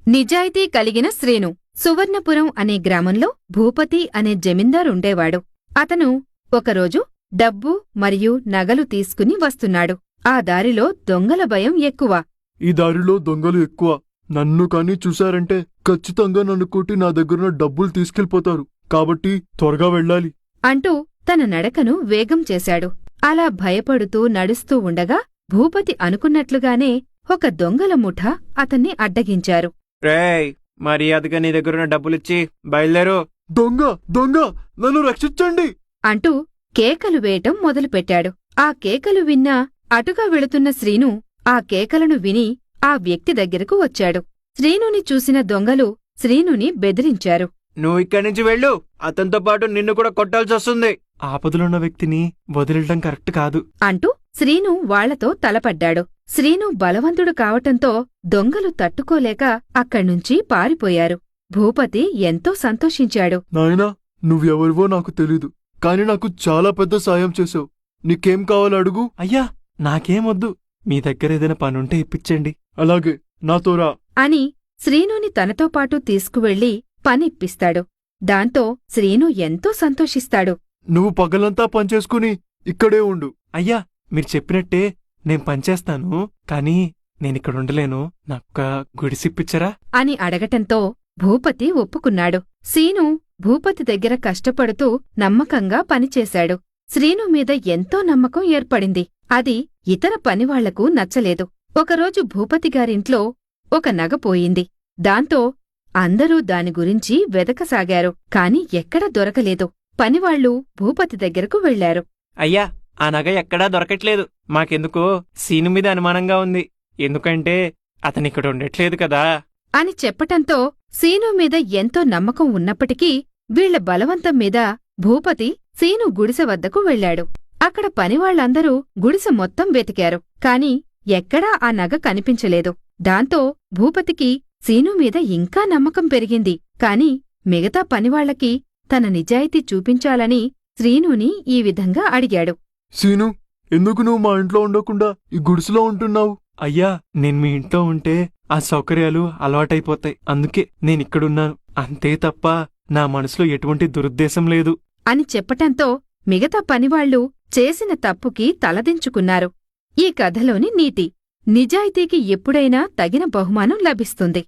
నిజాయితీ కలిగిన శ్రీను. సువర్ణపురం అనే గ్రామంలో భూపతి అనే జమీందారుండేవాడు. అతను ఒకరోజు డబ్బు మరియు నగలు తీసుకుని వస్తున్నాడు. ఆ దారిలో దొంగల భయం ఎక్కువ. ఈ దారిలో దొంగలు ఎక్కువ. నన్ను కానీ చూశారంటే ఖచ్చితంగా నన్ను కొట్టి నా దగ్గరున్న డబ్బులు తీసుకెళ్ళిపోతారు. కాబట్టి త్వరగా వెళ్ళాలి అంటూ తన నడకను వేగం చేశాడు. అలా భయపడుతూ నడుస్తూ ఉండగా భూపతి అనుకున్నట్లుగానే ఒక దొంగల ముఠా అతన్ని అడ్డగించారు. రేయ్, మర్యాదగా నీ దగ్గరున్న డబ్బులిచ్చి బయలుదేరు. దొంగ దొంగ నన్ను రక్షించండి అంటూ కేకలు వేయటం మొదలుపెట్టాడు. ఆ కేకలు విన్నా అటుగా వెళుతున్న శ్రీను ఆ కేకలను విని ఆ వ్యక్తి దగ్గరకు వచ్చాడు. శ్రీనుని చూసిన దొంగలు శ్రీనుని బెదిరించారు. నువ్వు ఇక్కడి నుంచి వెళ్ళు, అతనితో పాటు నిన్ను కూడా కొట్టాల్సొస్తుంది. ఆపదలున్న వ్యక్తిని వదిలటం కరెక్ట్ కాదు అంటూ శ్రీను వాళ్లతో తలపడ్డాడు. శ్రీను బలవంతుడు కావటంతో దొంగలు తట్టుకోలేక అక్కడ్నుంచి పారిపోయారు. భూపతి ఎంతో సంతోషించాడు. నాయనా, నువ్వెవరివో నాకు తెలీదు, కాని నాకు చాలా పెద్ద సాయం చేశావు. నీకేం కావాలో అడుగు. అయ్యా, నాకేమొద్దు. మీ దగ్గర ఏదైనా పనుంటే ఇప్పించండి. అలాగే, నాతో రా అని శ్రీనుని తనతో పాటు తీసుకువెళ్లి పనిప్పిస్తాడు. దాంతో శ్రీను ఎంతో సంతోషిస్తాడు. నువ్వు పగలంతా పనిచేసుకుని ఇక్కడే ఉండు. అయ్యా, మీరు చెప్పినట్టే నేను పనిచేస్తాను. కానీ నేనిక్కడుండలేను. నాకొక గుడిసిప్పిచ్చరా అని అడగటంతో భూపతి ఒప్పుకున్నాడు. శ్రీను భూపతి దగ్గర కష్టపడుతూ నమ్మకంగా పనిచేశాడు. శ్రీను మీద ఎంతో నమ్మకం ఏర్పడింది. అది ఇతర పనివాళ్లకు నచ్చలేదు. ఒకరోజు భూపతిగారింట్లో ఒక నగ పోయింది. దాంతో అందరూ దాని గురించి వెదకసాగారు. కాని ఎక్కడ దొరకలేదు. పనివాళ్లు భూపతి దగ్గరకు వెళ్లారు. అయ్యా, ఆ నగ ఎక్కడా దొరకట్లేదు. మాకెందుకో సీను మీద అనుమానంగా ఉంది. ఎందుకంటే అతనిక్కడ ఉండట్లేదు కదా అని చెప్పటంతో సీను మీద ఎంతో నమ్మకం ఉన్నప్పటికీ వీళ్ల బలవంతం మీద భూపతి సీను గుడిసె వద్దకు వెళ్లాడు. అక్కడ పనివాళ్లందరూ గుడిసె మొత్తం వెతికారు. కాని ఎక్కడా ఆ నగ కనిపించలేదు. దాంతో భూపతికి సీను మీద ఇంకా నమ్మకం పెరిగింది. కాని మిగతా పనివాళ్లకి తన నిజాయితీ చూపించాలని శ్రీనుని ఈ విధంగా అడిగాడు. సీను, ఎందుకు నువ్వు మా ఇంట్లో ఉండకుండా ఈ గుడిసెలో ఉంటున్నావు? అయ్యా, నేను మీ ఇంట్లో ఉంటే ఆ సౌకర్యాలు అలవాటైపోతాయి. అందుకే నేనిక్కడున్నాను. అంతే తప్ప నా మనసులో ఎటువంటి దురుద్దేశం లేదు అని చెప్పటంతో మిగతా పనివాళ్లు చేసిన తప్పుకి తలదించుకున్నారు. ఈ కథలోని నీతి: నిజాయితీకి ఎప్పుడైనా తగిన బహుమానం లభిస్తుంది.